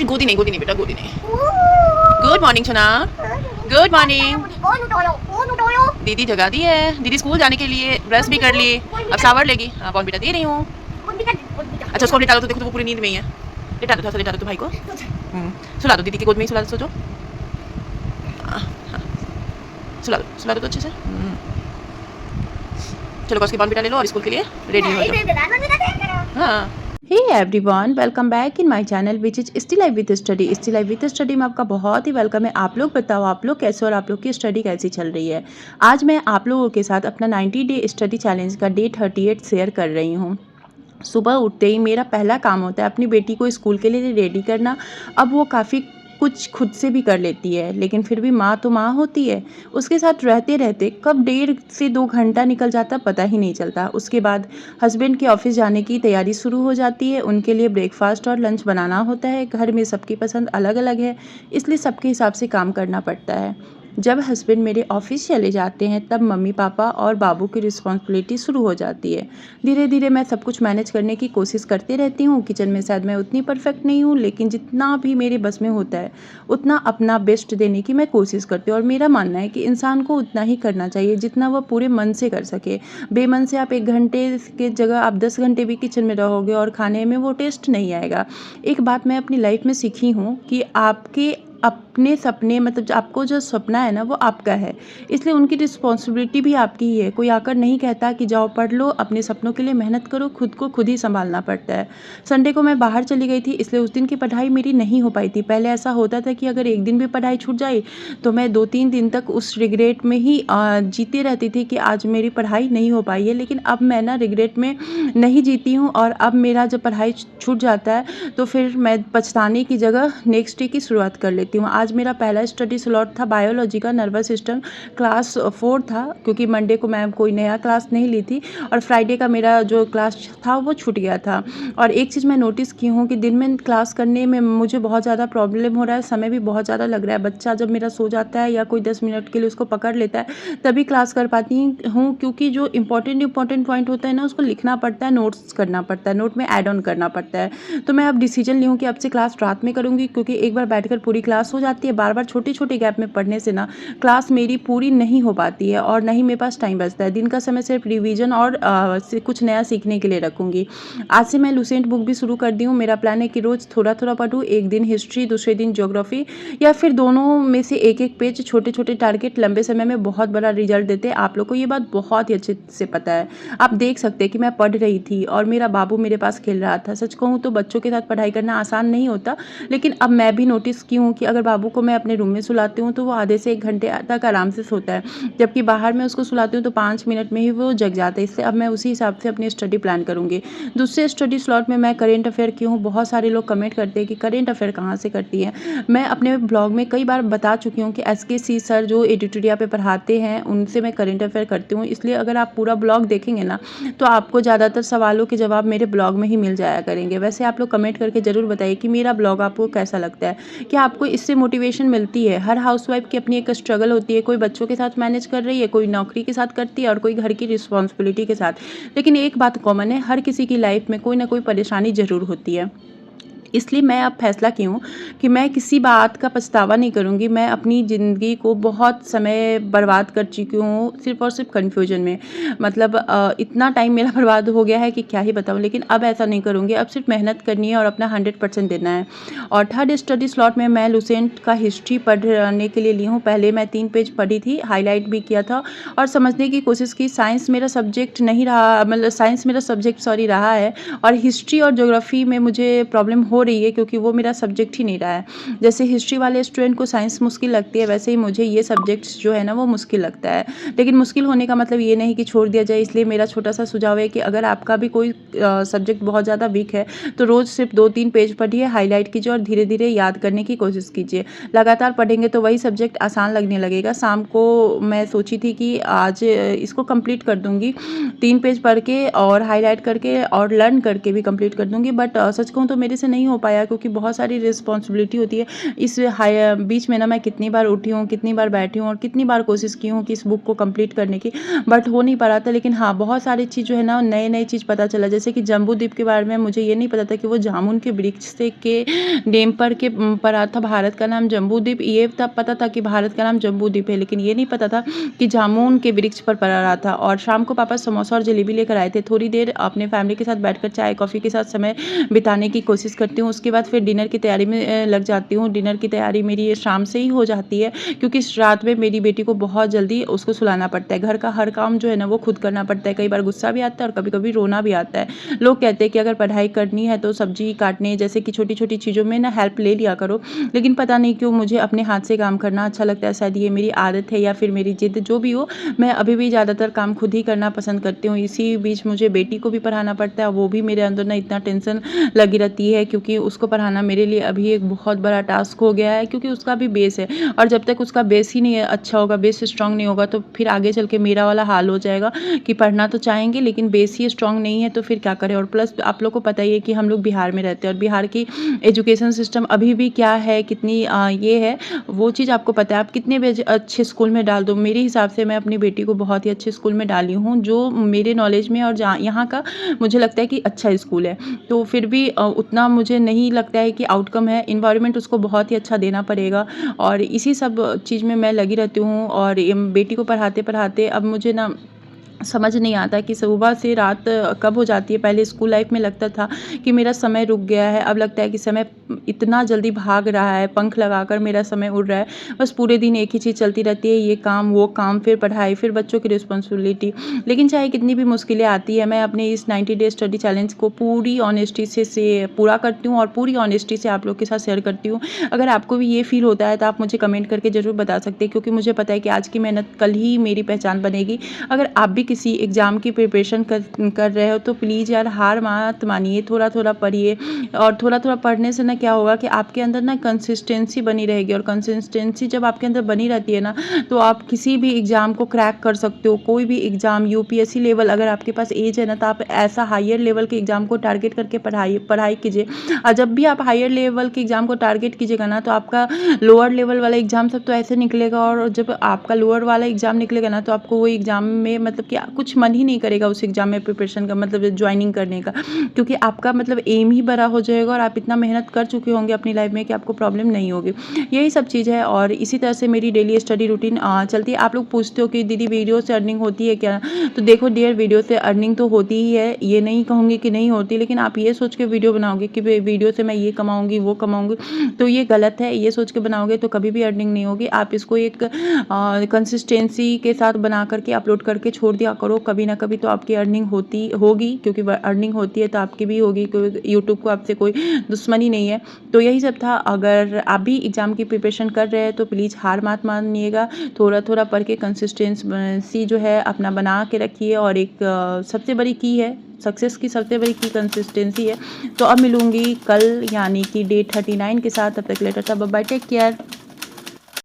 गोदी नहीं बेटा, गोदी नहीं। गुड मॉर्निंग सोना, गुड मॉर्निंग। दीदी जगा दी है, दीदी स्कूल जाने के लिए ब्रश भी कर ली, अब शावर लेगी। हाँ बॉर्नविटा दे रही हूँ। अच्छा उसको लिटा दो, तो देखो तो वो पूरी नींद में ही है। लिटा दो, थोड़ा सा लिटा दो तो भाई को। सुला दो, दीदी की गोद में ही सुला दो, सो जाओ। सुला दो तो अच्छे से। चलो उसकी बॉर्नविटा ले लो और स्कूल के लिए रेडी हो जाओ। हाँ। Hey everyone, welcome back in my channel which is still life with study. Still life with study में आपका बहुत ही वेलकम है। आप लोग बताओ आप लोग कैसे और आप लोग की स्टडी कैसी चल रही है। आज मैं आप लोगों के साथ अपना 90 डे स्टडी चैलेंज का डे 38 शेयर कर रही हूँ। सुबह उठते ही मेरा पहला काम होता है अपनी बेटी को स्कूल के लिए रेडी करना। अब वो काफ़ी कुछ खुद से भी कर लेती है, लेकिन फिर भी माँ तो माँ होती है। उसके साथ रहते रहते कब 1.5 से 2 घंटा निकल जाता पता ही नहीं चलता। उसके बाद हस्बैंड के ऑफिस जाने की तैयारी शुरू हो जाती है। उनके लिए ब्रेकफास्ट और लंच बनाना होता है। घर में सबकी पसंद अलग अलग है, इसलिए सबके हिसाब से काम करना पड़ता है। जब हस्बैंड मेरे ऑफिस चले जाते हैं तब मम्मी पापा और बाबू की रिस्पॉन्सिबिलिटी शुरू हो जाती है। धीरे धीरे मैं सब कुछ मैनेज करने की कोशिश करते रहती हूँ। किचन में शायद मैं उतनी परफेक्ट नहीं हूँ, लेकिन जितना भी मेरे बस में होता है उतना अपना बेस्ट देने की मैं कोशिश करती हूँ। और मेरा मानना है कि इंसान को उतना ही करना चाहिए जितना वह पूरे मन से कर सके। बेमन से आप 1 घंटे की जगह आप 10 घंटे भी किचन में रहोगे और खाने में वो टेस्ट नहीं आएगा। एक बात मैं अपनी लाइफ में सीखी हूँ कि आपके अपने सपने मतलब आपको जो सपना है ना वो आपका है, इसलिए उनकी रिस्पॉन्सिबिलिटी भी आपकी ही है। कोई आकर नहीं कहता कि जाओ पढ़ लो, अपने सपनों के लिए मेहनत करो, खुद को खुद ही संभालना पड़ता है। संडे को मैं बाहर चली गई थी, इसलिए उस दिन की पढ़ाई मेरी नहीं हो पाई थी। पहले ऐसा होता था कि अगर एक दिन भी पढ़ाई छूट जाए तो मैं 2-3 दिन तक उस रिग्रेट में ही जीती रहती थी कि आज मेरी पढ़ाई नहीं हो पाई है। लेकिन अब मैं ना रिग्रेट में नहीं जीती हूँ, और अब मेरा जब पढ़ाई छूट जाता है तो फिर मैं पछताने की जगह नेक्स्ट डे की शुरुआत कर लेती हूँ। आज मेरा पहला स्टडी स्लॉट था बायोलॉजी का, नर्वस सिस्टम क्लास 4 था, क्योंकि मंडे को मैं कोई नया क्लास नहीं ली थी और फ्राइडे का मेरा जो क्लास था वो छूट गया था। और एक चीज़ मैं नोटिस की हूँ कि दिन में क्लास करने में मुझे बहुत ज़्यादा प्रॉब्लम हो रहा है, समय भी बहुत ज़्यादा लग रहा है। बच्चा जब मेरा सो जाता है या कोई 10 मिनट के लिए उसको पकड़ लेता है तभी क्लास कर पाती हूँ, क्योंकि जो इंपॉर्टेंट पॉइंट होता है ना उसको लिखना पड़ता है, नोट्स करना पड़ता है, नोट में ऐड ऑन करना पड़ता है। तो मैं अब डिसीजन ली हूँ कि अब से क्लास रात में करूँगी, क्योंकि एक बार बैठकर पूरी क्लास हो जाती है। बार बार छोटे छोटे गैप में पढ़ने से ना क्लास मेरी पूरी नहीं हो पाती है और नहीं मेरे पास टाइम बचता है। दिन का समय सिर्फ रिवीजन और कुछ नया सीखने के लिए रखूँगी। आज से मैं लुसेंट बुक भी शुरू कर दी हूँ। मेरा प्लान है कि रोज़ थोड़ा थोड़ा पढूँ, एक दिन हिस्ट्री, दूसरे दिन ज्योग्राफी, या फिर दोनों में से एक एक पेज। छोटे छोटे टारगेट लंबे समय में बहुत बड़ा रिजल्ट देते हैं। आप लोग को ये बात बहुत ही अच्छे से पता है। आप देख सकते हैं कि मैं पढ़ रही थी और मेरा बाबू मेरे पास खेल रहा था। सच कहूँ तो बच्चों के साथ पढ़ाई करना आसान नहीं होता, लेकिन अब मैं भी नोटिस की हूँ कि अगर बाबू को मैं अपने रूम में सुलाती हूँ तो वो आधे से 1 घंटे तक आराम से सोता है, जबकि बाहर मैं उसको सुलाती हूँ तो 5 मिनट में ही वो जग जाता है। इसलिए अब मैं उसी हिसाब से अपनी स्टडी प्लान करूँगी। दूसरे स्टडी स्लॉट में मैं करेंट अफेयर की हूँ। बहुत सारे लोग कमेंट करते हैं कि करेंट अफेयर कहाँ से करती है। मैं अपने ब्लॉग में कई बार बता चुकी हूँ कि SKC सर जो एडिटोरिया पे पढ़ाते हैं उनसे मैं करेंट अफेयर करती हूँ। इसलिए अगर आप पूरा ब्लॉग देखेंगे ना तो आपको ज़्यादातर सवालों के जवाब मेरे ब्लॉग में ही मिल जाया करेंगे। वैसे आप लोग कमेंट करके ज़रूर बताइए कि मेरा ब्लॉग आपको कैसा लगता है, क्या आपको इससे मोटिवेशन मिलती है। हर हाउसवाइफ की अपनी एक स्ट्रगल होती है, कोई बच्चों के साथ मैनेज कर रही है, कोई नौकरी के साथ करती है और कोई घर की रिस्पॉन्सिबिलिटी के साथ। लेकिन एक बात कॉमन है, हर किसी की लाइफ में कोई ना कोई परेशानी ज़रूर होती है। इसलिए मैं अब फैसला की हूँ कि मैं किसी बात का पछतावा नहीं करूँगी। मैं अपनी ज़िंदगी को बहुत समय बर्बाद कर चुकी हूँ सिर्फ़ और सिर्फ कन्फ्यूजन में। मतलब इतना टाइम मेरा बर्बाद हो गया है कि क्या ही बताऊँ, लेकिन अब ऐसा नहीं करूँगी। अब सिर्फ मेहनत करनी है और अपना 100% देना है। और थर्ड स्टडी स्लॉट में मैं लुसेंट का हिस्ट्री पढ़ने के लिए ली हूँ। पहले मैं 3 पेज पढ़ी थी, हाईलाइट भी किया था और समझने की कोशिश की। साइंस मेरा सब्जेक्ट नहीं रहा, मतलब साइंस मेरा सब्जेक्ट रहा है, और हिस्ट्री और ज्योग्राफी में मुझे प्रॉब्लम हो रही है क्योंकि वो मेरा सब्जेक्ट ही नहीं रहा है। जैसे हिस्ट्री वाले स्टूडेंट को साइंस मुश्किल लगती है, वैसे ही मुझे ये सब्जेक्ट्स जो है ना वो मुश्किल लगता है। लेकिन मुश्किल होने का मतलब ये नहीं कि छोड़ दिया जाए। इसलिए मेरा छोटा सा सुझाव है कि अगर आपका भी कोई सब्जेक्ट बहुत ज़्यादा वीक है तो रोज़ सिर्फ 2-3 पेज पढ़िए, हाईलाइट कीजिए और धीरे धीरे याद करने की कोशिश कीजिए। लगातार पढ़ेंगे तो वही सब्जेक्ट आसान लगने लगेगा। शाम को मैं सोची थी कि आज इसको कंप्लीट कर दूंगी, 3 पेज पढ़ के और हाईलाइट करके और लर्न करके भी कंप्लीट कर दूंगी। बट सच कहूँ तो मेरे से नहीं नहीं हो पाया क्योंकि बहुत सारी रिस्पॉन्सिबिलिटी होती है। इस बीच में ना मैं कितनी बार उठी हूँ, कितनी बार बैठी हूँ और कितनी बार कोशिश की हूँ कि इस बुक को कंप्लीट करने की, बट हो नहीं पा रहा था। लेकिन हाँ, बहुत सारी चीज़ जो है ना, नए-नए चीज़ पता चला। जैसे कि जम्बू द्वीप के बारे में मुझे ये नहीं पता था कि वो जामुन के वृक्ष से के नेम पर पड़ा था भारत का नाम जम्बू द्वीप। ये तब पता था कि भारत का नाम जम्बू द्वीप है, लेकिन ये नहीं पता था कि जामुन के वृक्ष पर पड़ा रहा था। और शाम को पापा समोसा और जलेबी लेकर आए थे। थोड़ी देर अपने फैमिली के साथ बैठकर चाय कॉफ़ी के साथ समय बिताने की कोशिश करती हूँ। उसके बाद फिर डिनर की तैयारी में लग जाती हूँ। डिनर की तैयारी मेरी शाम से ही हो जाती है क्योंकि रात में मेरी बेटी को बहुत जल्दी उसको सुलाना पड़ता है। घर का हर काम जो है ना वो खुद करना पड़ता है। कई बार गुस्सा भी आता है और कभी-कभी रोना भी आता है। लोग कहते हैं कि अगर पढ़ाई करनी है तो सब्जी काटने जैसे कि छोटी-छोटी चीज़ों में ना हेल्प ले लिया करो, लेकिन पता नहीं क्यों मुझे अपने हाथ से काम करना अच्छा लगता है। शायद ये मेरी आदत है या फिर मेरी ज़िद, जो भी हो, मैं अभी भी ज़्यादातर काम खुद ही करना पसंद करती हूँ। इसी बीच मुझे बेटी को भी पढ़ाना पड़ता है, वो भी मेरे अंदर ना इतना टेंशन लगी रहती है क्योंकि उसको पढ़ाना मेरे लिए अभी एक बहुत बड़ा टास्क हो गया है क्योंकि उसका भी बेस है और जब तक उसका बेस ही नहीं अच्छा होगा, बेस स्ट्रॉन्ग नहीं होगा, तो फिर आगे चल के मेरा वाला हाल हो जाएगा कि पढ़ना तो चाहेंगे लेकिन बेस ही स्ट्रॉन्ग नहीं है तो फिर क्या करें। और प्लस आप लोग को पता ही है कि हम लोग बिहार में रहते हैं और बिहार की एजुकेशन सिस्टम अभी भी क्या है, कितनी ये है, वो चीज़ आपको पता है। आप कितने भी अच्छे स्कूल में डाल दो, मेरे हिसाब से मैं अपनी बेटी को बहुत ही अच्छे स्कूल में डाली हूँ जो मेरे नॉलेज में और जहाँ यहाँ का मुझे लगता है कि अच्छा स्कूल है, तो फिर भी उतना मुझे नहीं लगता है कि आउटकम है। इन्वायरमेंट उसको बहुत ही अच्छा देना पड़ेगा और इसी सब चीज़ में मैं लगी रहती हूँ। और बेटी को पढ़ाते पढ़ाते अब मुझे ना समझ नहीं आता कि सुबह से रात कब हो जाती है। पहले स्कूल लाइफ में लगता था कि मेरा समय रुक गया है, अब लगता है कि समय इतना जल्दी भाग रहा है, पंख लगाकर मेरा समय उड़ रहा है। बस पूरे दिन एक ही चीज़ चलती रहती है, ये काम वो काम, फिर पढ़ाई, फिर बच्चों की रिस्पॉन्सिबिलिटी। लेकिन चाहे कितनी भी मुश्किलें आती है, मैं अपने इस 90 डे स्टडी चैलेंज को पूरी ऑनेस्टी से पूरा करती हूँ और पूरी ऑनेस्टी से आप लोग के साथ शेयर करती हूँ। अगर आपको भी ये फील होता है तो आप मुझे कमेंट करके ज़रूर बता सकते हैं क्योंकि मुझे पता है कि आज की मेहनत कल ही मेरी पहचान बनेगी। अगर आप भी किसी एग्ज़ाम की प्रिपरेशन कर रहे हो तो प्लीज़ यार हार मत मानिए, थोड़ा-थोड़ा पढ़िए। और थोड़ा-थोड़ा पढ़ने से ना क्या होगा कि आपके अंदर ना कंसिस्टेंसी बनी रहेगी और कंसिस्टेंसी जब आपके अंदर बनी रहती है ना तो आप किसी भी एग्ज़ाम को क्रैक कर सकते हो। कोई भी एग्ज़ाम यूपीएससी लेवल, अगर आपके पास एज है ना तो आप ऐसा हायर लेवल के एग्ज़ाम को टारगेट करके पढ़ाई कीजिए। और जब भी आप हायर लेवल के एग्ज़ाम को टारगेट कीजिएगा ना तो आपका लोअर लेवल वाला एग्ज़ाम सब तो ऐसे निकलेगा और जब आपका लोअर वाला एग्ज़ाम निकलेगा ना तो आपको वो एग्ज़ाम में मतलब कि कुछ मन ही नहीं करेगा उस एग्ज़ाम में प्रिपरेशन का, मतलब ज्वाइनिंग करने का, क्योंकि आपका मतलब एम ही बड़ा हो जाएगा और आप इतना मेहनत कर चुके होंगे अपनी लाइफ में कि आपको प्रॉब्लम नहीं होगी। यही सब चीज़ है और इसी तरह से मेरी डेली स्टडी रूटीन चलती है। आप लोग पूछते हो कि दीदी वीडियो से अर्निंग होती है क्या? तो देखो डियर, वीडियो से अर्निंग तो होती ही है, ये नहीं कहूँगी कि नहीं होती, लेकिन आप ये सोच के वीडियो बनाओगे कि वीडियो से मैं ये कमाऊँगी वो कमाऊँगी, तो ये गलत है। ये सोच के बनाओगे तो कभी भी अर्निंग नहीं होगी। आप इसको एक कंसिस्टेंसी के साथ बना करके अपलोड करके छोड़ दिया करो, कभी ना कभी तो आपकी अर्निंग होगी क्योंकि अर्निंग होती है तो आपकी भी होगी, क्योंकि यूट्यूब को आपसे कोई दुश्मनी नहीं है। तो यही सब था। अगर आप भी एग्ज़ाम की प्रिपरेशन कर रहे हैं तो प्लीज़ हार मत मानिएगा, थोड़ा-थोड़ा पढ़ के कंसिस्टेंसी जो है अपना बना के रखिए। और एक सबसे बड़ी की है सक्सेस की, सबसे बड़ी की कंसिस्टेंसी है। तो अब मिलूँगी कल यानी कि डे 39 के साथ। तब तक लेटर था, बाय बाय, टेक केयर।